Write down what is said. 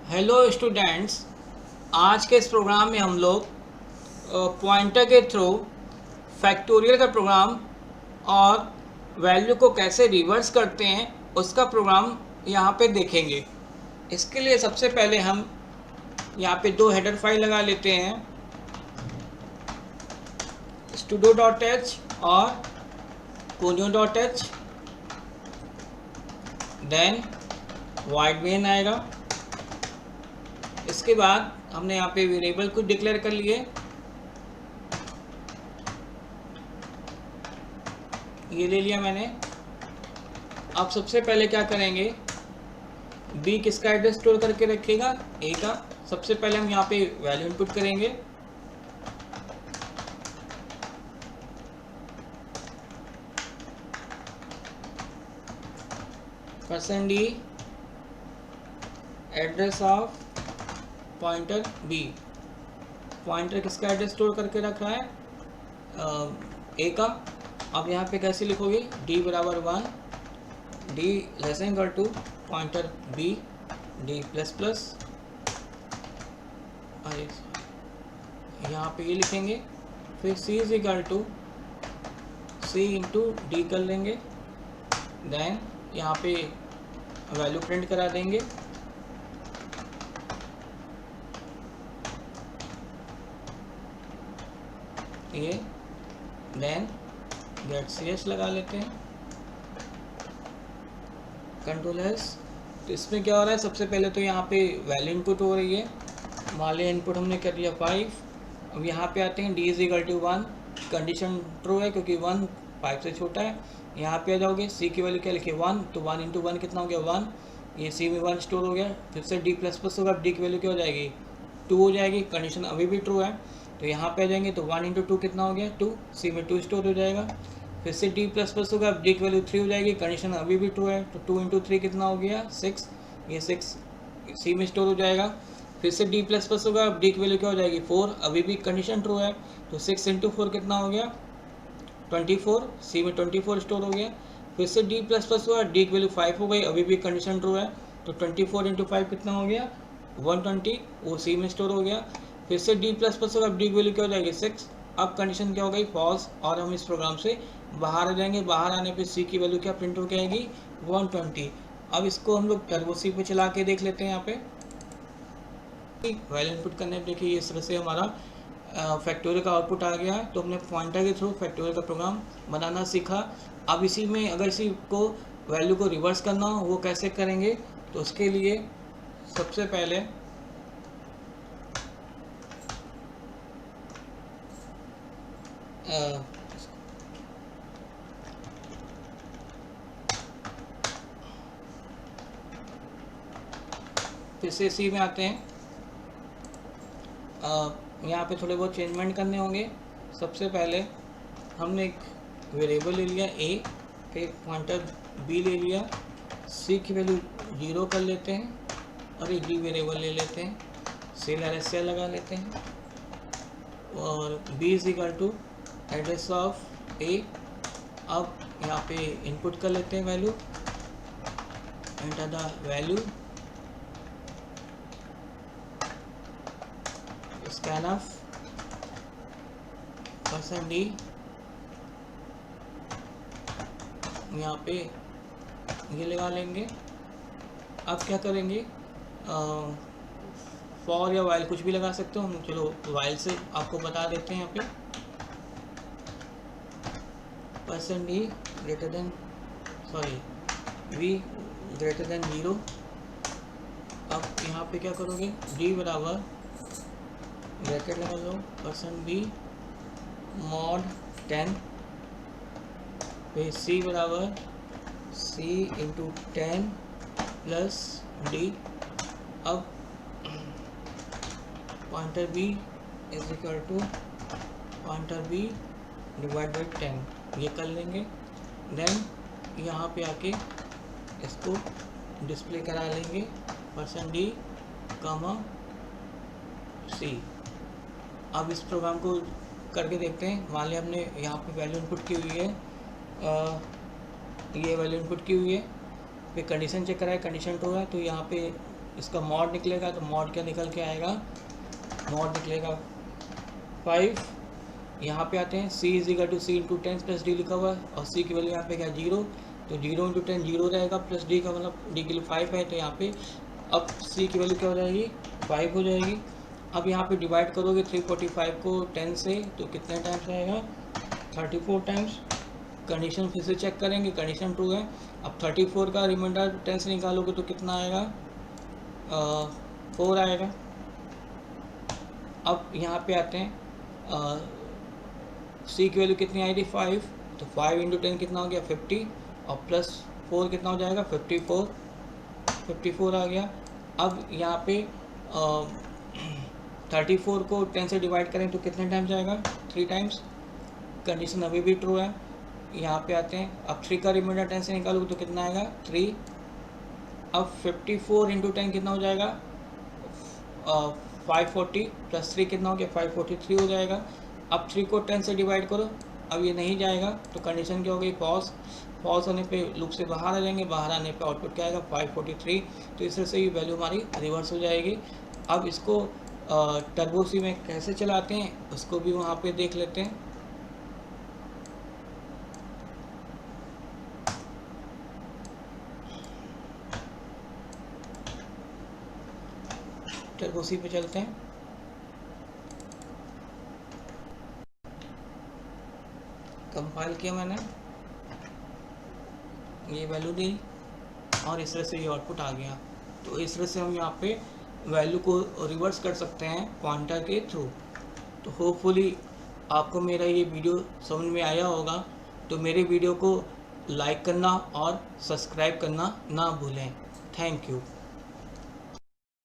Hello students. आज के इस प्रोग्राम में हम लोग पॉइंटर के थ्रू फैक्टोरियल का प्रोग्राम और वैल्यू को कैसे रिवर्स करते हैं उसका प्रोग्राम यहाँ पे देखेंगे। इसके लिए सबसे पहले हम यहाँ पे दो हेडर फाइल लगा लेते हैं, studo.h और conio.h। देन वाइड मेन आएगा। इसके बाद हमने यहाँ पे वेरिएबल को डिक्लेयर कर लिए, ये ले लिया मैंने। अब सबसे पहले क्या करेंगे, बी किसका एड्रेस स्टोर करके रखेगा, ए का। सबसे पहले हम यहाँ पे वैल्यू इनपुट करेंगे, %d address of pointer B. Pointer किसका एड्रेस स्टोर करके रख रहा है, ए का। अब यहाँ पे कैसे लिखोगे, d बराबर 1, d less than equal to pointer b, d plus plus, अरे यहाँ पे ये लिखेंगे। फिर c is equal to c into D कर लेंगे। देन यहाँ पे वैल्यू प्रिंट करा देंगे। ये देन गेट cs लगा लेते हैं, कंट्रोल एस। तो इसमें क्या हो रहा है, सबसे पहले तो यहाँ पे वैल्यू इनपुट हो रही है। मान लिया इनपुट हमने कर दिया 5। अब यहाँ पे आते हैं d is equal to 1, condition true है क्योंकि 1 5 से छोटा है। यहाँ पे आ जाओगे, c की वैल्यू क्या लिखिए 1, तो 1 इंटू 1 कितना हो गया 1। ये c में 1 स्टोर हो गया। फिर से d प्लस प्लस होगा, d की वैल्यू क्या हो जाएगी 2 हो जाएगी, कंडीशन अभी भी ट्रू है। तो यहाँ पे आ जाएंगे तो 1 इंटू 2 कितना हो गया 2, c में 2 स्टोर हो जाएगा। फिर से d प्लस प्लस होगा, d की वैल्यू 3 हो जाएगी, कंडीशन अभी भी ट्रू है। तो 2 इंटू 3 कितना हो गया 6, ये 6 c में स्टोर हो जाएगा। फिर से d प्लस प्लस होगा, d की वैल्यू क्या हो जाएगी 4, अभी भी कंडीशन ट्रू है। तो 6 इंटू 4 कितना हो गया 24, c में 24 स्टोर हो गया। फिर से d प्लस प्लस हुआ, d की वैल्यू 5 हो गई, अभी भी कंडीशन ट्रू है। तो 24 इंटू 5 कितना हो गया 120, वो c में स्टोर हो गया। फिर से d प्लस प्लस होगा, d की वैल्यू क्या हो जाएगी 6, अब कंडीशन क्या हो गई फॉल्स, और हम इस प्रोग्राम से बाहर आ जाएंगे। बाहर आने पे c की वैल्यू क्या प्रिंट होकर आएगी 120। अब इसको हम लोग टर्बो सी पे चला के देख लेते हैं। यहाँ पे वैल्यू इनपुट करने पे देखिए इस तरह से हमारा फैक्टोरियल का आउटपुट आ गया है। तो हमने पॉइंटर के थ्रू फैक्टोरियल का प्रोग्राम बनाना सीखा। अब इसी में अगर इसी को वैल्यू को रिवर्स करना हो वो कैसे करेंगे, तो उसके लिए सबसे पहले फिर से सी में आते हैं। यहाँ पे थोड़े बहुत चेंजमेंट करने होंगे। सबसे पहले हमने एक वेरिएबल ले लिया a, फिर पॉइंटर b ले लिया, c की वैल्यू 0 कर लेते हैं और एक d वेरिएबल ले लेते हैं, सेल RSL लगा लेते हैं और b is equal to address of a। अब यहाँ पे इनपुट कर लेते हैं value, enter the value, scan of %d। यहाँ पे ये लगा लेंगे। अब क्या करेंगे, फॉर या वाइल कुछ भी लगा सकते हो हम, चलो वाइल से आपको बता देते हैं। यहाँ पे %d greater than v greater than 0। अब यहाँ पे क्या करोगे, d बराबर ब्रैकेट लगा लो %b mod 10, फिर c बराबर c इंटू 10 प्लस d। अब pointer b is equal to pointer b divide by 10, ये कर लेंगे। देन यहाँ पे आके इसको डिस्प्ले करा लेंगे %d कामा c। अब इस प्रोग्राम को करके देखते हैं। मान लिया हमने यहाँ पे वैल्यू इनपुट की हुई है, ये वैल्यू इनपुट की हुई है, फिर कंडीशन चेक कराए, कंडीशन ट्रू है, तो यहाँ पे इसका मॉड निकलेगा, तो मॉड क्या निकल के आएगा, मॉड निकलेगा 5। यहाँ पे आते हैं c is equal to C into 10 plus D लिखा हुआ है, और c की वैल्यू यहाँ पे क्या 0, तो 0 इंटू 10 0 रहेगा, प्लस d का मतलब d के लिए 5 है, तो यहाँ पे अब c की वैल्यू क्या हो जाएगी 5 हो जाएगी। अब यहाँ पे डिवाइड करोगे 345 को 10 से, तो कितने टाइम्स आएगा 34 टाइम्स। कंडीशन फिर से चेक करेंगे, कंडीशन ट्रू है। अब 34 का रिमाइंडर 10 से निकालोगे तो कितना आएगा 4 आएगा। अब यहाँ पे आते हैं सी की वैल्यू कितनी आई थी 5, तो 5 इंटू 10 कितना हो गया 50, और प्लस 4 कितना हो जाएगा 54 आ गया। अब यहाँ पे 34 को 10 से डिवाइड करें तो कितने टाइम्स जाएगा 3 टाइम्स। कंडीशन अभी भी ट्रू है। यहाँ पे आते हैं, अब 3 का रिमाइंडर 10 से निकालोगे तो कितना आएगा 3। अब 54 इंटू 10 कितना हो जाएगा 540, प्लस 3 कितना हो गया 543 हो जाएगा। अब 3 को 10 से डिवाइड करो, अब ये नहीं जाएगा, तो कंडीशन क्या हो गई फॉल्स। फॉल्स होने पे लूप से बाहर आ जाएंगे, बाहर आने पे आउटपुट क्या आएगा 543, तो इस तरह से ये वैल्यू हमारी रिवर्स हो जाएगी। अब इसको टर्बो सी में कैसे चलाते हैं उसको भी वहाँ पे देख लेते हैं। टर्बो सी पे चलते हैं। कंपाइल किया मैंने, ये वैल्यू दी और इस तरह से ये आउटपुट आ गया। तो इस तरह से हम यहाँ पे वैल्यू को रिवर्स कर सकते हैं पॉइंटर के थ्रू। तो होपफुली आपको मेरा ये वीडियो समझ में आया होगा। तो मेरे वीडियो को लाइक करना और सब्सक्राइब करना ना भूलें। Thank you.